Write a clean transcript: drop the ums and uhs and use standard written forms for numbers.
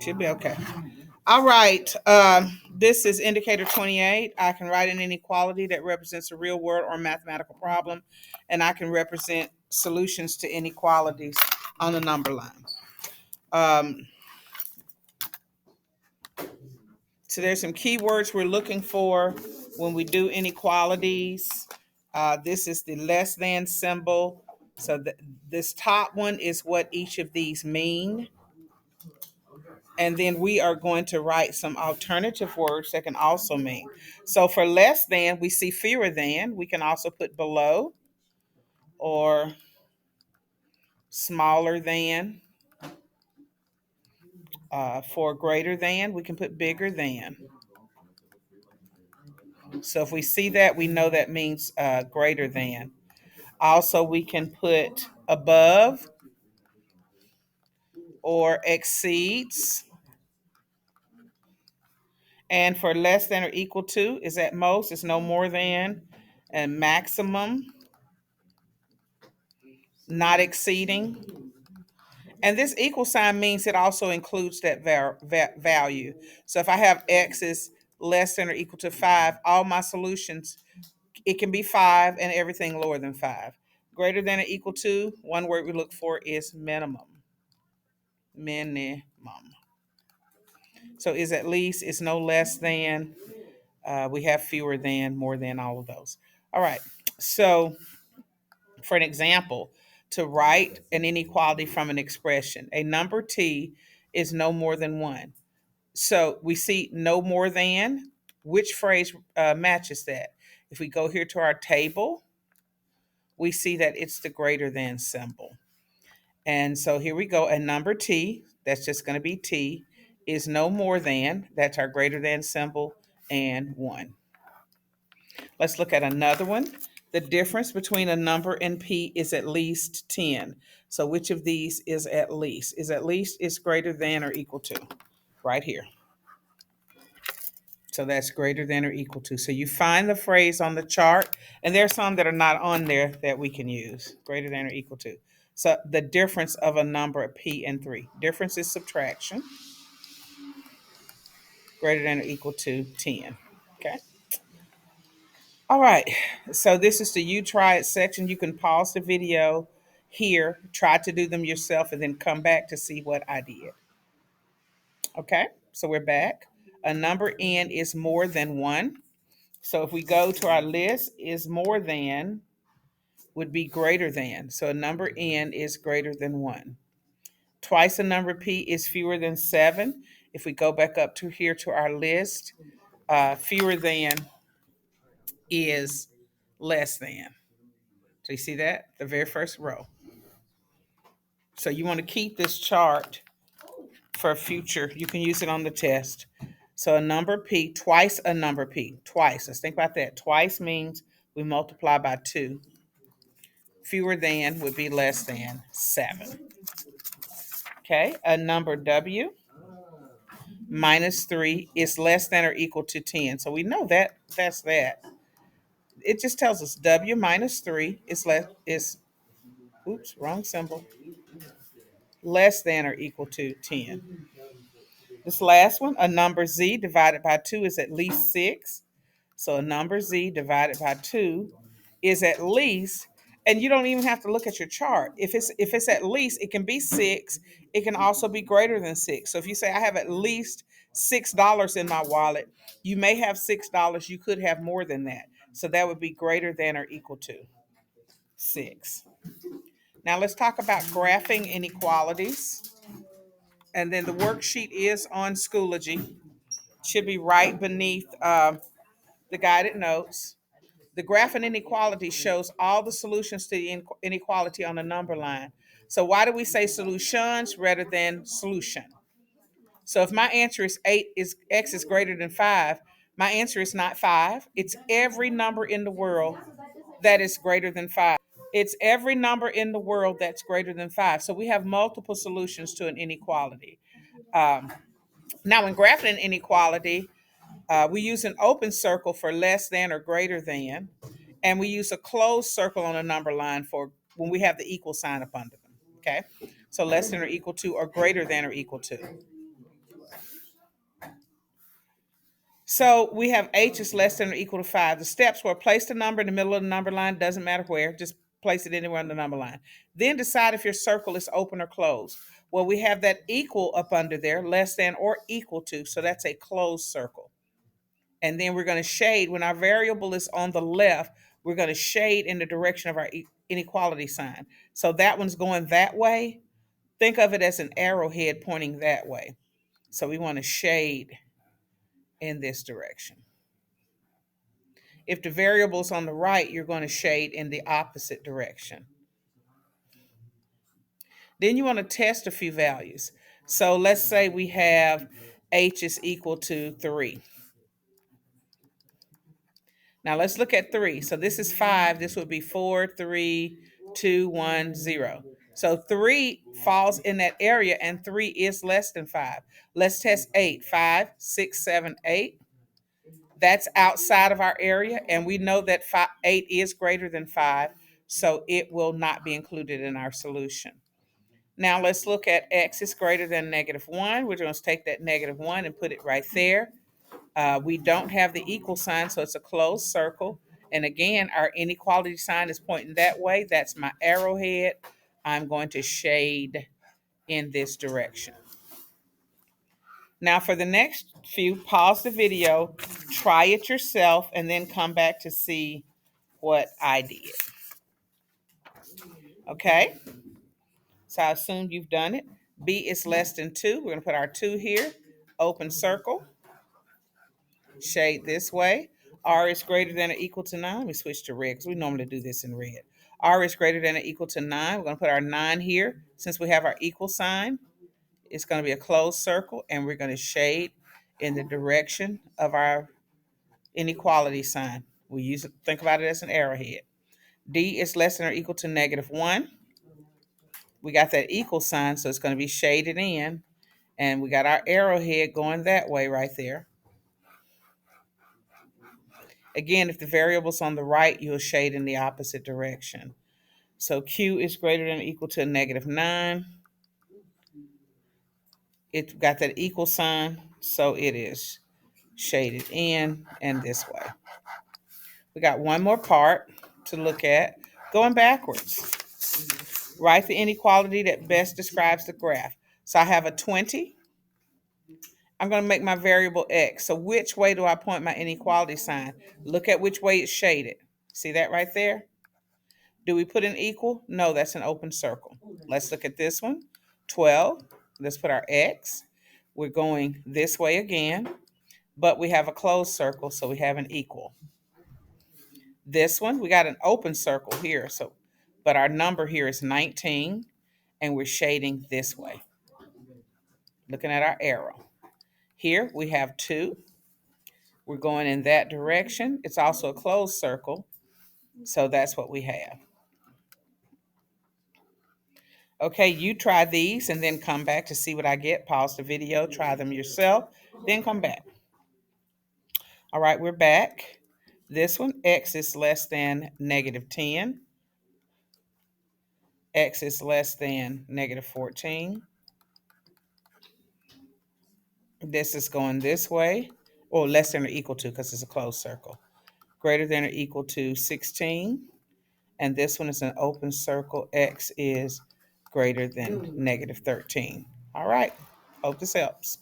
Should be okay. All right. This is indicator 28. I can write an inequality that represents a real world or mathematical problem, and I can represent solutions to inequalities on the number line. Um, so there's some keywords we're looking for when we do inequalities. This is the less than symbol. So this top one is what each of these mean. And then we are going to write some alternative words that can also mean. So for less than, we see fewer than. We can also put below or smaller than. For greater than, we can put bigger than. So if we see that, we know that means greater than. Also, we can put above or exceeds. And for less than or equal to is at most, it's no more than, and maximum, not exceeding. And this equal sign means it also includes that value. So if I have x is less than or equal to 5, all my solutions, it can be 5 and everything lower than 5. Greater than or equal to, one word we look for is minimum. Minimum. So is at least, is no less than, we have fewer than, more than, all of those. All right. So for an example, to write an inequality from an expression, a number t is no more than 1. So we see no more than. Which phrase matches that? If we go here to our table, we see that it's the greater than symbol. And so here we go. A number t, that's just going to be t, is no more than, that's our greater than symbol, and 1. Let's look at another one. The difference between a number and p is at least 10. So which of these is at least? Is at least is greater than or equal to? Right here. So that's greater than or equal to. So you find the phrase on the chart, and there's some that are not on there that we can use. Greater than or equal to. So the difference of a number p and 3. Difference is subtraction. Greater than or equal to 10. Okay. All right. So this is the you try it section. You can pause the video here, try to do them yourself, and then come back to see what I did. Okay. So we're back. A number n is more than 1. So if we go to our list, is more than would be greater than. So a number n is greater than 1. Twice a number p is fewer than 7. If we go back up to here to our list, fewer than is less than. So you see that? The very first row. So you want to keep this chart for future. You can use it on the test. So a number p, twice a number p, twice. Let's think about that. Twice means we multiply by 2. Fewer than would be less than 7. Okay, a number w minus 3 is less than or equal to 10. So we know that that's that. It just tells us w minus 3 is oops, wrong symbol, less than or equal to 10. This last one, a number z divided by 2 is at least 6. So a number z divided by 2 is at least, and you don't even have to look at your chart. If it's at least, it can be 6. It can also be greater than 6. So if you say I have at least $6 in my wallet, you may have $6. You could have more than that. So that would be greater than or equal to 6. Now let's talk about graphing inequalities. And then the worksheet is on Schoology. Should be right beneath the guided notes. The graph and inequality shows all the solutions to the inequality on the number line. So why do we say solutions rather than solution? So if my answer is 8 is x is greater than 5, my answer is not 5. It's every number in the world that is greater than 5. It's every number in the world that's greater than 5. So we have multiple solutions to an inequality. Um, Now, in graphing an inequality, we use an open circle for less than or greater than, and we use a closed circle on a number line for when we have the equal sign up under them. Okay, so less than or equal to or greater than or equal to. So we have h is less than or equal to 5. The steps were place the number in the middle of the number line, doesn't matter where, just place it anywhere on the number line. Then decide if your circle is open or closed. Well, we have that equal up under there, less than or equal to, so that's a closed circle. And then we're going to shade, when our variable is on the left, we're going to shade in the direction of our inequality sign. So that one's going that way. Think of it as an arrowhead pointing that way. So we want to shade in this direction. If the variable's on the right, you're going to shade in the opposite direction. Then you want to test a few values. So let's say we have h is equal to 3. Now let's look at 3. So this is 5. This would be 4, 3, 2, 1, 0. So 3 falls in that area and 3 is less than 5. Let's test 8. 5, 6, 7, 8. That's outside of our area, and we know that 8 is greater than 5, so it will not be included in our solution. Now let's look at x is greater than -1. We're going to take that -1 and put it right there. We don't have the equal sign, so it's a closed circle. And again, our inequality sign is pointing that way. That's my arrowhead. I'm going to shade in this direction. Now for the next few, pause the video, try it yourself, and then come back to see what I did. Okay? So I assume you've done it. B is less than 2. We're going to put our 2 here. Open circle. Shade this way. R is greater than or equal to 9. Let me switch to red because we normally do this in red. R is greater than or equal to 9. We're going to put our 9 here. Since we have our equal sign, it's going to be a closed circle, and we're going to shade in the direction of our inequality sign. We use it, think about it as an arrowhead. D is less than or equal to -1. We got that equal sign, so it's going to be shaded in, and we got our arrowhead going that way right there. Again, if the variable's on the right, you'll shade in the opposite direction. So Q is greater than or equal to -9. It got that equal sign, so it is shaded in and this way. We got one more part to look at. Going backwards. Write the inequality that best describes the graph. So I have a 20. I'm going to make my variable x. So which way do I point my inequality sign? Look at which way it's shaded. See that right there? Do we put an equal? No, that's an open circle. Let's look at this one. 12. Let's put our x. We're going this way again, but we have a closed circle, so we have an equal. This one, we got an open circle here, but our number here is 19, and we're shading this way. Looking at our arrow. Here we have 2. We're going in that direction. It's also a closed circle, so that's what we have. Okay, you try these and then come back to see what I get. Pause the video, try them yourself, then come back. All right, we're back. This one, x is less than -10. X is less than -14. This is going this way, or less than or equal to, because it's a closed circle. Greater than or equal to 16. And this one is an open circle. X is greater than -13. All right. Hope this helps.